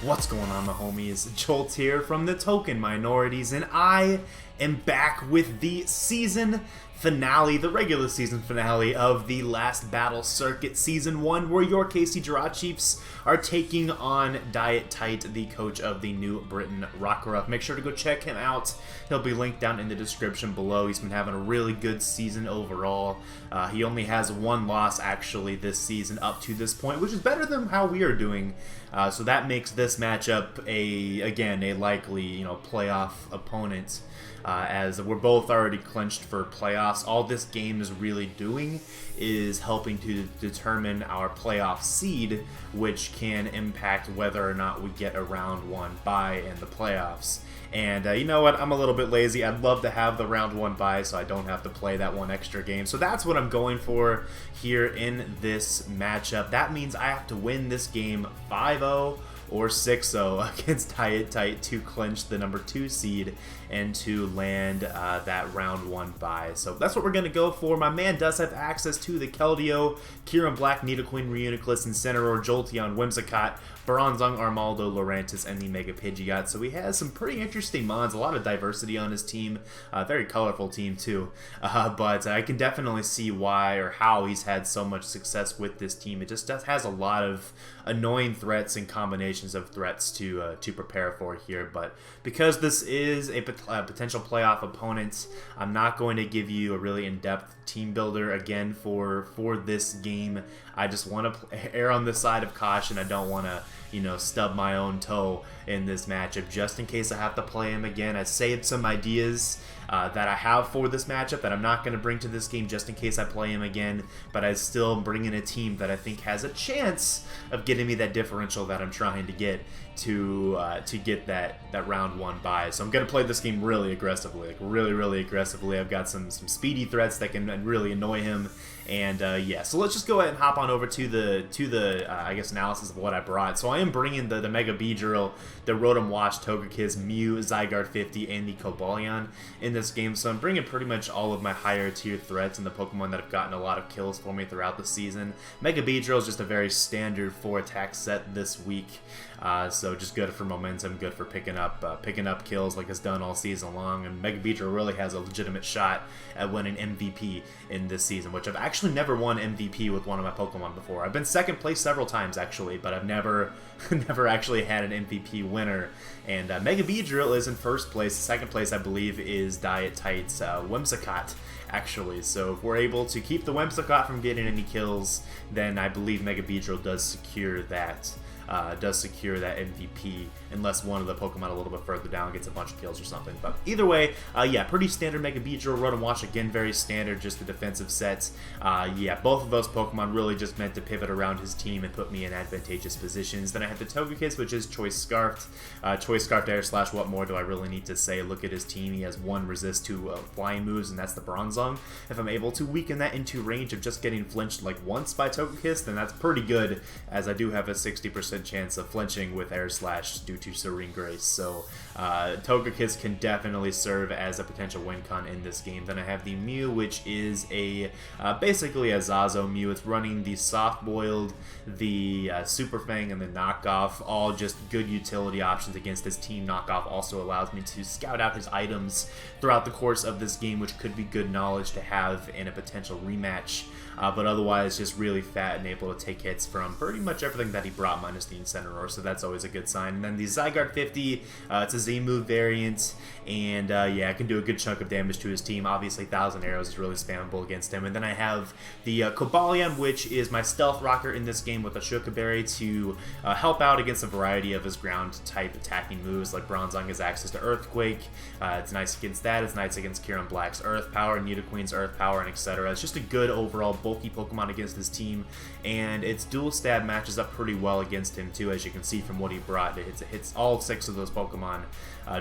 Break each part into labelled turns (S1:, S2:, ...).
S1: What's going on, my homies? Jolt here from the Token Minorities, and I am back with the season finale, the regular season finale of the Last Battle Circuit Season 1, where your KC Jirachiefs are taking on DyeItTight, the coach of the New Britain Rockruff. Make sure to go check him out. He'll be linked down in the description below. He's been having a really good season overall. He only has one loss, actually, this season up to this point, which is better than how we are doing. So that makes this matchup, again, a likely, playoff opponent. As we're both already clinched for playoffs. All this game is really doing is helping to determine our playoff seed, which can impact whether or not we get a round 1 bye in the playoffs. And you know what? I'm a little bit lazy. I'd love to have the round 1 bye so I don't have to play that one extra game. So that's what I'm going for here in this matchup. That means I have to win this game 5-0 or 6-0 against DyeItTight to clinch the number 2 seed and to land that round 1 bye. So that's what we're going to go for. My man does have access to the Keldeo, Kieran Black, Nidoqueen, Reuniclus, Incineroar, Jolteon, Whimsicott, Bronzong, Armaldo, Lurantis, and the Mega Pidgeot. So he has some pretty interesting mons, a lot of diversity on his team, very colorful team too. But I can definitely see why or how he's had so much success with this team. It just has a lot of annoying threats and combinations of threats to prepare for here. But because this is a potential playoff opponent, I'm not going to give you a really in-depth team builder again for this game. I just want to err on the side of caution. I don't want to stub my own toe in this matchup just in case I have to play him again. I saved some ideas that I have for this matchup that I'm not going to bring to this game just in case I play him again, but I still bring in a team that I think has a chance of getting me that differential that I'm trying to get to get that round 1 bye. So I'm going to play this game really aggressively, like really aggressively. I've got some speedy threats that can really annoy him. And yeah, so let's just go ahead and hop on over to the I guess analysis of what I brought. So I am bringing the Mega Beedrill, the Rotom Wash, Togekiss, Mew, Zygarde 50, and the Cobalion in this game. So I'm bringing pretty much all of my higher tier threats and the Pokemon that have gotten a lot of kills for me throughout the season. Mega Beedrill is just a very standard 4-attack set this week. So just good for momentum, good for picking up kills like it's done all season long. And Mega Beedrill really has a legitimate shot at winning MVP in this season, which I've actually never won MVP with one of my Pokemon before. I've been second place several times actually, but I've never actually had an MVP winner. And Mega Beedrill is in first place. Second place, I believe, is DyeItTight's Whimsicott, actually. So if we're able to keep the Whimsicott from getting any kills, then I believe Mega Beedrill does secure that MVP, unless one of the Pokemon a little bit further down gets a bunch of kills or something. But either way, yeah, pretty standard Mega Beedrill. Rotom Wash, again, very standard, just the defensive sets. Yeah, both of those Pokemon really just meant to pivot around his team and put me in advantageous positions. Then I have the Togekiss, which is Choice Scarfed. Choice Scarfed Air Slash, what more do I really need to say? Look at his team. He has 1 resist to flying moves, and that's the Bronzong. If I'm able to weaken that into range of just getting flinched like once by Togekiss, then that's pretty good, as I do have a 60% chance of flinching with Air Slash due to Serene Grace. So Togekiss can definitely serve as a potential win con in this game. Then I have the Mew, which is basically a Zazo Mew. It's running the Soft Boiled, the Super Fang, and the Knockoff, all just good utility options against this team. Knockoff also allows me to scout out his items throughout the course of this game, which could be good knowledge to have in a potential rematch. But otherwise, just really fat and able to take hits from pretty much everything that he brought, minus the Incineroar, so that's always a good sign. And then the Zygarde 50, it's a Z-move variant, and yeah, I can do a good chunk of damage to his team. Obviously, 1,000 Arrows is really spammable against him. And then I have the Cobalion, which is my Stealth Rocker in this game with a Shuka Berry to help out against a variety of his ground-type attacking moves, like Bronzong has access to Earthquake. It's nice against that. It's nice against Kieran Black's Earth Power, Nidoqueen's Earth Power, and etc. It's just a good overall bulky Pokemon against his team, and its dual stab matches up pretty well against him too, as you can see from what he brought. It hits all 6 of those Pokemon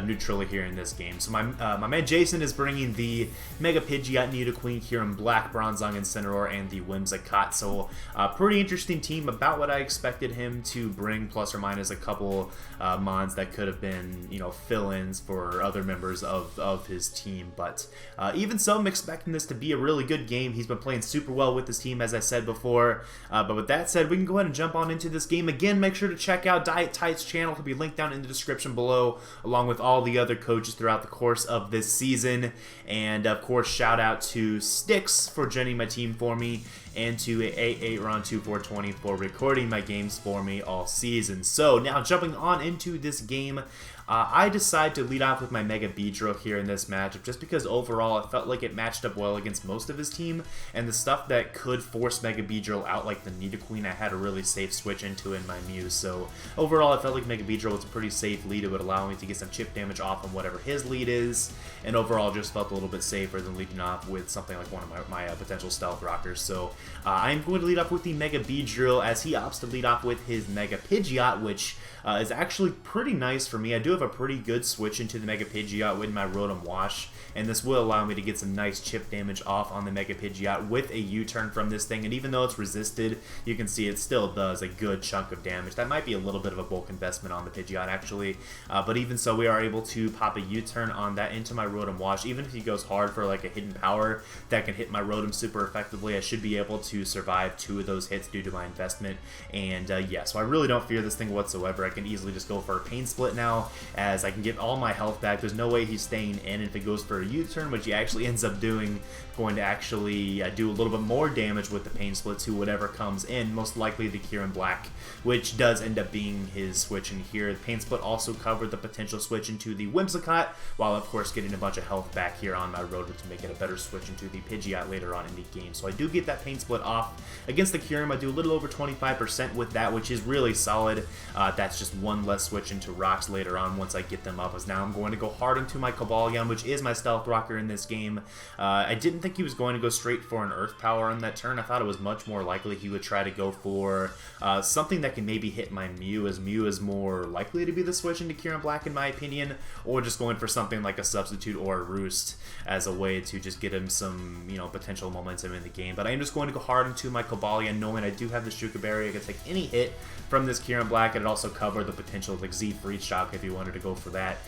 S1: neutrally here in this game. So my man Jason is bringing the Mega Pidgeot, Nidoqueen, Kyurem Black, Bronzong, Incineroar, and the Whimsicott. So pretty interesting team, about what I expected him to bring, plus or minus a couple mons that could have been, you know, fill-ins for other members of his team. But even so, I'm expecting this to be a really good game. He's been playing super well with his team, as I said before. But with that said, we can go ahead and jump on into this game. Again, make sure to check out DyeItTight's channel. It'll be linked down in the description below, along with all the other coaches throughout the course of this season. And of course, shout out to Sticks for joining my team for me, and to Ron2420 for recording my games for me all season. So now jumping on into this game, I decided to lead off with my Mega Beedrill here in this matchup, just because overall I felt like it matched up well against most of his team, and the stuff that could force Mega Beedrill out, like the Nidoqueen, I had a really safe switch into in my Mew. So overall I felt like Mega Beedrill was a pretty safe lead. It would allow me to get some chip damage off on whatever his lead is, and overall just felt a little bit safer than leading off with something like one of my potential Stealth Rockers. So I'm going to lead off with the Mega Beedrill, as he opts to lead off with his Mega Pidgeot, which is actually pretty nice for me. I do have a pretty good switch into the Mega Pidgeot with my Rotom Wash, and this will allow me to get some nice chip damage off on the Mega Pidgeot with a U-turn from this thing. And even though it's resisted, you can see it still does a good chunk of damage. That might be a little bit of a bulk investment on the Pidgeot, actually, but even so, we are able to pop a U-turn on that into my Rotom Wash. Even if he goes hard for like a hidden power that can hit my Rotom super effectively, I should be able to survive 2 of those hits due to my investment. And yeah, so I really don't fear this thing whatsoever. I can easily just go for a Pain Split now, as I can get all my health back. There's no way he's staying in. If it goes for a U-turn, which he actually ends up doing, going to actually do a little bit more damage with the Pain Split to whatever comes in, most likely the Kyurem Black, which does end up being his switch in here. The Pain Split also covered the potential switch into the Whimsicott, while of course getting a bunch of health back here on my Rotom to make it a better switch into the Pidgeot later on in the game. So I do get that Pain Split off. Against the Kyurem, I do a little over 25% with that, which is really solid. That's just one less switch into rocks later on once I get them up, as now I'm going to go hard into my Cobalion, which is my Stealth Rocker in this game. I didn't think he was going to go straight for an Earth Power on that turn. I thought it was much more likely he would try to go for something that can maybe hit my Mew, as Mew is more likely to be the switch into Kyurem Black in my opinion, or just going for something like a Substitute or a Roost as a way to just get him some, you know, potential momentum in the game. But I am just going to go hard into my Cobalion, knowing I do have the Shuka Berry. I can take any hit from this Kyurem Black, and it also covered the potential like Z Freeze Shock if you wanted to go for that.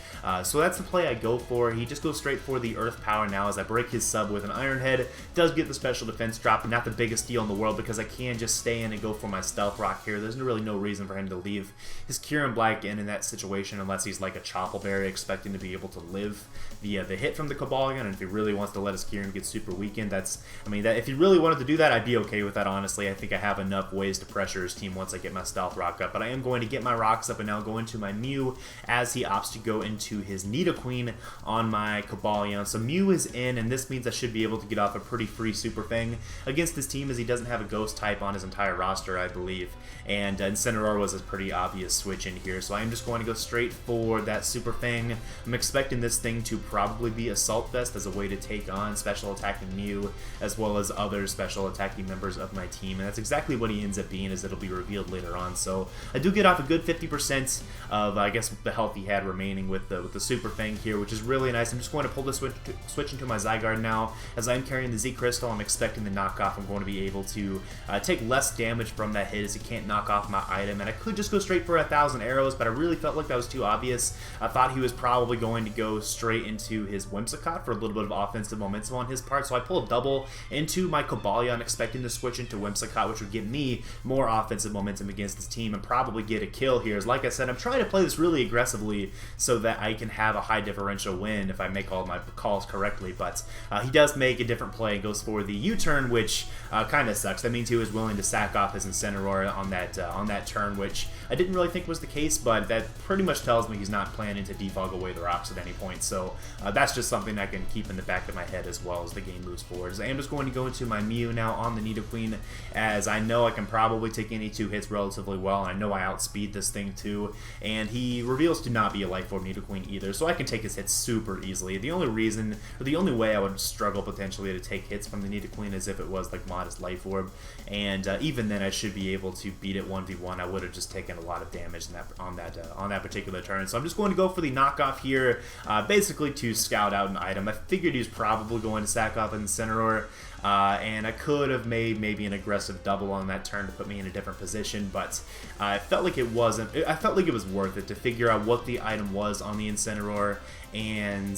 S1: So that's the play I go for. He just goes straight for the Earth Power now, as I break his sub with an Iron Head. Does get the special defense drop, but not the biggest deal in the world, because I can just stay in and go for my Stealth Rock here. There's really no reason for him to leave his Kyurem Black in that situation, unless he's like a Chople Berry expecting to be able to live the hit from the Cobalion. And if he really wants to let his Kyurem get super weakened, if he really wanted to do that, I'd be okay with that, honestly. I think I have enough ways to pressure his team once I get my Stealth Rock up. But I am going to get my rocks up and now go into my Mew, as he opts to go into his Nidoqueen on my Cobalion. So Mew is in, and this means I should be able to get off a pretty free Super Fang against this team, as he doesn't have a Ghost type on his entire roster, I believe. And Incineroar was a pretty obvious switch in here, so I am just going to go straight for that Super Fang. I'm expecting this thing to probably be Assault Vest as a way to take on special attacking Mew, as well as other special attacking members of my team, and that's exactly what he ends up being, as it'll be revealed later on. So I do get off a good 50% of, I guess, the health he had remaining with the Super Fang here, which is really nice. I'm just going to pull this switch into my Zygarde now, as I'm carrying the Z Crystal. I'm expecting the knockoff. I'm going to be able to take less damage from that hit, as he can't knock off my item, and I could just go straight for 1,000 arrows, but I really felt like that was too obvious. I thought he was probably going to go straight into his Whimsicott for a little bit of offensive momentum on his part, so I pulled double into my Cobalion, expecting to switch into Whimsicott, which would give me more offensive momentum against this team and probably get a kill here. As like I said, I'm trying to play this really aggressively so that I can have a high differential win if I make all my calls correctly, but he does make a different play and goes for the U-turn, which kind of sucks. That means he was willing to sack off his Incineroar on that turn, which I didn't really think was the case, but that pretty much tells me he's not planning to defog away the rocks at any point. So that's just something I can keep in the back of my head as well as the game moves forward. So I am just going to go into my Mew now on the Nidoqueen, as I know I can probably take any 2 hits relatively well, and I know I outspeed this thing too. And he reveals to not be a Life Orb Nidoqueen either, so I can take his hits super easily. The only reason, or the only way I would struggle potentially to take hits from the Nidoqueen is if it was like modest Life Orb, and even then I should be able to beat it 1v1. I would have just taken a lot of damage on that particular turn. So I'm just going to go for the knockoff here, basically to scout out an item. I figured he was probably going to sack off Incineroar, and I could have made maybe an aggressive double on that turn to put me in a different position, but I felt like it wasn't. I felt like it was worth it to figure out what the item was on the Incineroar, and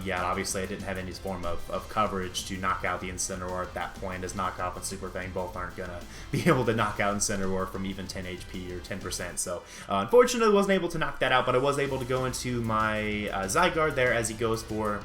S1: yeah, obviously I didn't have any form of coverage to knock out the Incineroar at that point, as Knockoff and Super Fang both aren't gonna be able to knock out Incineroar from even 10 HP or 10%. So unfortunately, I wasn't able to knock that out, but I was able to go into my Zygarde there as he goes for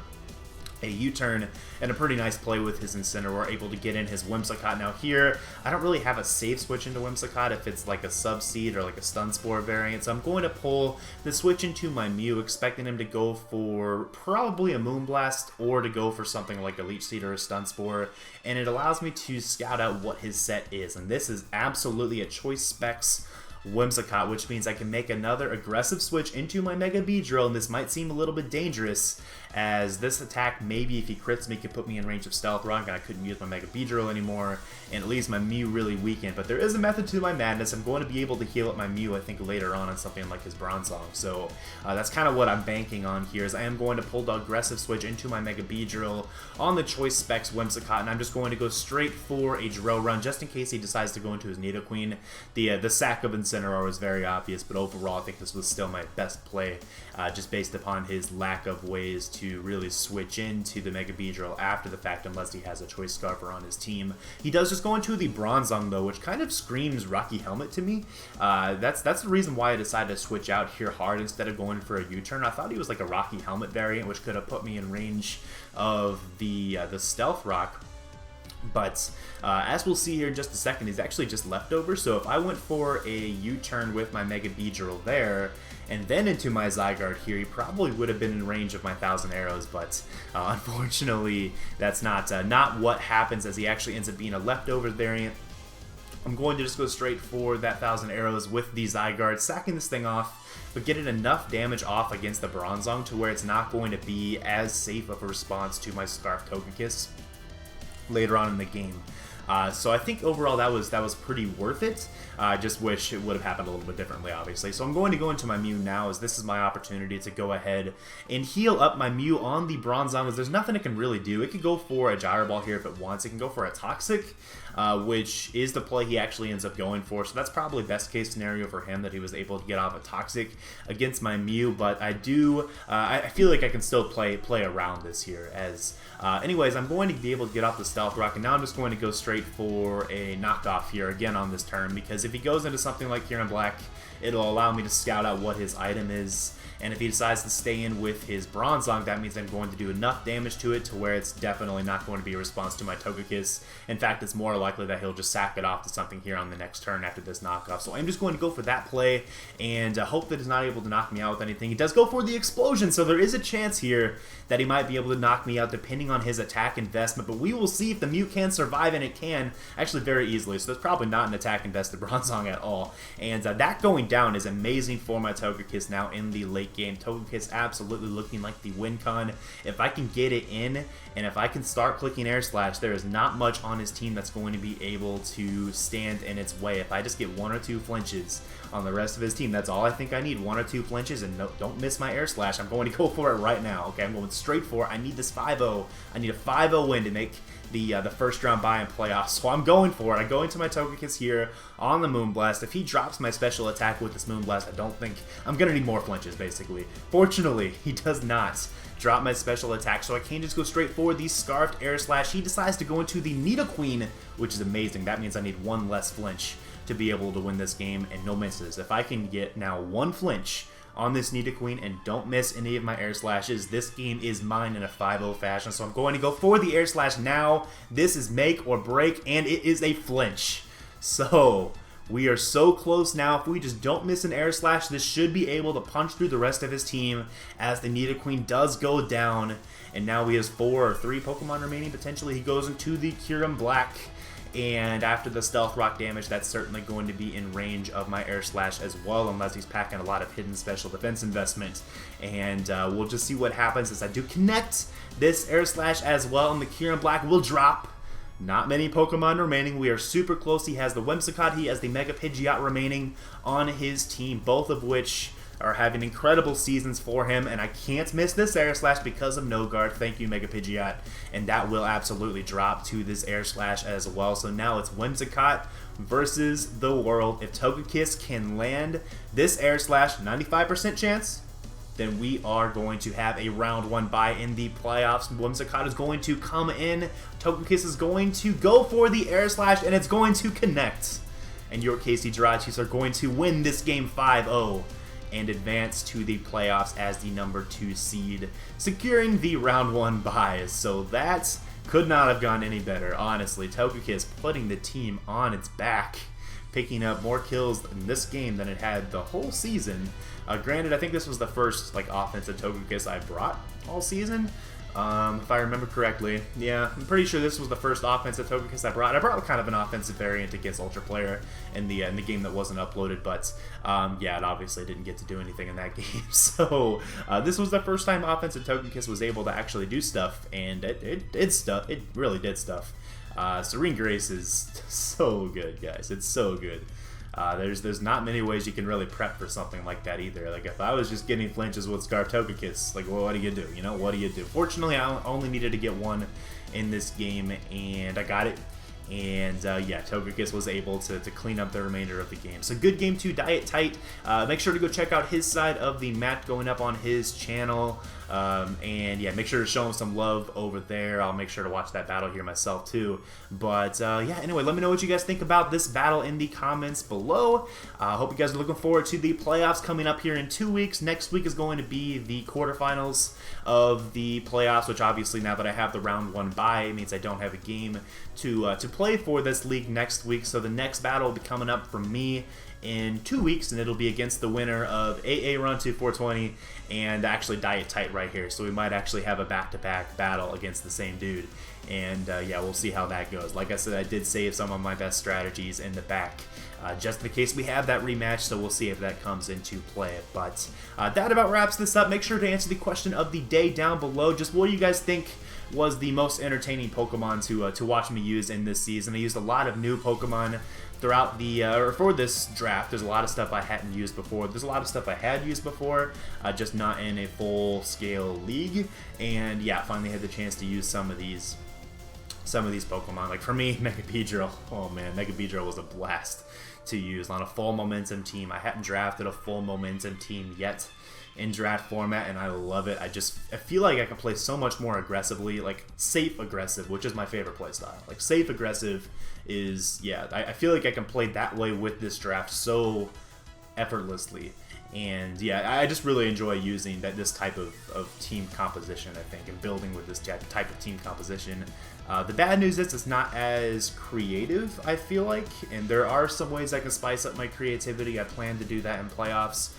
S1: a U-turn and a pretty nice play with his Incineroar, able to get in his Whimsicott. Now here, I don't really have a safe switch into Whimsicott if it's like a Sub-Seed or like a Stun Spore variant, so I'm going to pull the switch into my Mew, expecting him to go for probably a Moonblast or to go for something like a Leech Seed or a Stun Spore, and it allows me to scout out what his set is, and this is absolutely a Choice Specs Whimsicott, which means I can make another aggressive switch into my Mega Beedrill, and this might seem a little bit dangerous, as this attack, maybe if he crits me, could put me in range of Stealth Rock, and I couldn't use my Mega Beedrill anymore, and it leaves my Mew really weakened. But there is a method to my madness. I'm going to be able to heal up my Mew, I think, later on something like his Bronzong. So that's kind of what I'm banking on here, is I am going to pull the aggressive switch into my Mega Beedrill on the Choice Specs Whimsicott, and I'm just going to go straight for a Drill Run, just in case he decides to go into his Nidoqueen. The sack of Incineroar was very obvious, but overall I think this was still my best play, just based upon his lack of ways to really switch into the Mega Beedrill after the fact, unless he has a Choice Scarfer on his team. He does just go into the Bronzong though, which kind of screams Rocky Helmet to me. That's the reason why I decided to switch out here hard instead of going for a U-turn. I thought he was like a Rocky Helmet variant, which could have put me in range of the Stealth Rock. But as we'll see here in just a second, he's actually just leftover, so if I went for a U-turn with my Mega Beedrill there, and then into my Zygarde here, he probably would have been in range of my 1,000 arrows, but unfortunately, that's not what happens, as he actually ends up being a leftover variant. I'm going to just go straight for that 1,000 arrows with the Zygarde, sacking this thing off, but getting enough damage off against the Bronzong to where it's not going to be as safe of a response to my Scarf Togekiss later on in the game. So I think overall that was pretty worth it. I just wish it would have happened a little bit differently, obviously. So I'm going to go into my Mew now, as this is my opportunity to go ahead and heal up my Mew on the Bronzong, as there's nothing it can really do. It could go for a Gyro Ball here if it wants. It can go for a Toxic, which is the play he actually ends up going for. So that's probably best case scenario for him, that he was able to get off a Toxic against my Mew. But I feel like I can still play around this here, as anyways, I'm going to be able to get off the Stealth Rock, and now I'm just going to go straight for a knockoff here again on this turn, because if he goes into something like here in Black, it'll allow me to scout out what his item is, and if he decides to stay in with his Bronzong, that means I'm going to do enough damage to it to where it's definitely not going to be a response to my Togekiss. In fact, it's more likely that he'll just sack it off to something here on the next turn after this knockoff. So I'm just going to go for that play, and hope that he's not able to knock me out with anything. He does go for the Explosion, so there is a chance here that he might be able to knock me out depending on his attack investment, but we will see if the Mew can survive, and it can actually very easily. So that's probably not an attack invested Bronzong at all, and that going down is amazing for my Togekiss now in the late game. Togekiss absolutely looking like the win con. If I can get it in, and if I can start clicking Air Slash, there is not much on his team that's going to be able to stand in its way. If I just get 1 or 2 flinches on the rest of his team, that's all I think I need, 1 or 2 flinches, and no, don't miss my Air Slash. I'm going to go for it right now. Okay, I'm going straight for it. I need this 5-0. I need a 5-0 win to make the first round bye in playoffs, so I'm going for it. I go into my Togekiss here on the Moonblast. If he drops my special attack with this Moonblast, I don't think I'm gonna need more flinches, basically. Fortunately, he does not drop my special attack, so I can just go straight for the Scarfed Air Slash. He decides to go into the Nidoqueen, which is amazing. That means I need 1 less flinch to be able to win this game, and no misses. If I can get now 1 flinch on this Nidoqueen and don't miss any of my Air Slashes, this game is mine in a 5-0 fashion. So I'm going to go for the Air Slash now. This is make or break, and it is a flinch. So we are so close now. If we just don't miss an Air Slash, this should be able to punch through the rest of his team, as the Nidoqueen does go down. And now he has 4 or 3 Pokemon remaining, potentially. He goes into the Kyurem Black, And after the Stealth Rock damage, that's certainly going to be in range of my Air Slash as well, unless he's packing a lot of hidden special defense investment. And we'll just see what happens as I do connect this Air Slash as well, and the Kieran Black will drop. Not many Pokemon remaining. We are super close. He has the Whimsicott, he has the Mega Pidgeot remaining on his team, both of which are having incredible seasons for him, and I can't miss this Air Slash because of No Guard. Thank you, Mega Pidgeot, and that will absolutely drop to this Air Slash as well. So now it's Whimsicott versus the world. If Togekiss can land this Air Slash, 95% chance, then we are going to have a round 1 bye in the playoffs. Whimsicott is going to come in, Togekiss is going to go for the Air Slash, and it's going to connect. And your KC Jirachiefs are going to win this game 5-0. And advance to the playoffs as the number 2 seed, securing the round 1 bye. So that could not have gone any better, honestly. Togekiss putting the team on its back, picking up more kills in this game than it had the whole season. Granted, I think this was the first offensive Togekiss I brought all season. If I remember correctly. Yeah, I'm pretty sure this was the first offensive Togekiss I brought. I brought kind of an offensive variant against Ultra Player in the game that wasn't uploaded, but yeah, it obviously didn't get to do anything in that game. So this was the first time offensive Togekiss was able to actually do stuff, and it did stuff. It really did stuff. Serene Grace is so good, guys. It's so good. There's not many ways you can really prep for something like that either. Like, if I was just getting flinches with Scarf Togekiss, well, what do you do? What do you do? Fortunately, I only needed to get one in this game, and I got it. And yeah, Togekiss was able to clean up the remainder of the game. So good game 2, DyeItTight. Make sure to go check out his side of the map going up on his channel. And yeah, make sure to show him some love over there. I'll make sure to watch that battle here myself too. But yeah, anyway, let me know what you guys think about this battle in the comments below. I hope you guys are looking forward to the playoffs coming up here in 2 weeks. Next week is going to be the quarterfinals of the playoffs, which obviously now that I have the round 1 bye, it means I don't have a game to play for this league next week. So the next battle will be coming up from me in 2 weeks, and it'll be against the winner of AA Run 2 420 and actually DyeItTight right here. So we might actually have a back-to-back battle against the same dude, and yeah, we'll see how that goes. Like I said, I did save some of my best strategies in the back just in case we have that rematch, so we'll see if that comes into play. But that about wraps this up. Make sure to answer the question of the day down below. Just what do you guys think was the most entertaining Pokemon to watch me use in this season? I used a lot of new Pokemon throughout the or for this draft. There's a lot of stuff I hadn't used before. There's a lot of stuff I had used before, just not in a full-scale league. And yeah, finally had the chance to use some of these Pokemon. Like for me, Mega Beedrill. Oh man, Mega Beedrill was a blast to use on a full momentum team. I hadn't drafted a full momentum team yet in draft format, and I love it. I feel like I can play so much more aggressively, like safe aggressive, which is my favorite play style. Like safe aggressive is, yeah, I feel like I can play that way with this draft so effortlessly. And yeah, I just really enjoy using this type of team composition, I think, and building with this type of team composition. The bad news is it's not as creative, I feel like, and there are some ways I can spice up my creativity. I plan to do that in playoffs,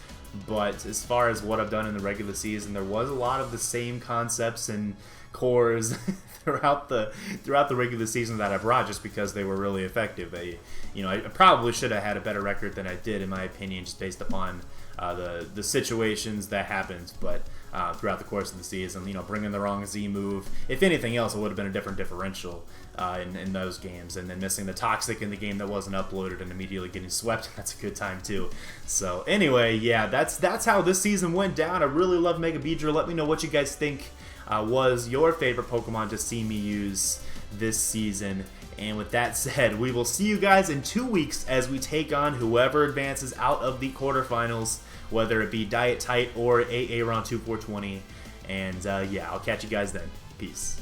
S1: but as far as what I've done in the regular season, there was a lot of the same concepts and cores throughout the regular season that I brought, just because they were really effective. I probably should have had a better record than I did, in my opinion, just based upon the situations that happened, but throughout the course of the season, bringing the wrong Z move. If anything else, it would have been a different differential in those games, and then missing the Toxic in the game that wasn't uploaded and immediately getting swept. That's a good time too. So anyway, yeah, that's how this season went down. I really love Mega Beedrill. Let me know what you guys think was your favorite Pokemon to see me use this season. And with that said, we will see you guys in 2 weeks as we take on whoever advances out of the quarterfinals, whether it be DyeItTight or AA Round 2 420. And yeah, I'll catch you guys then. Peace.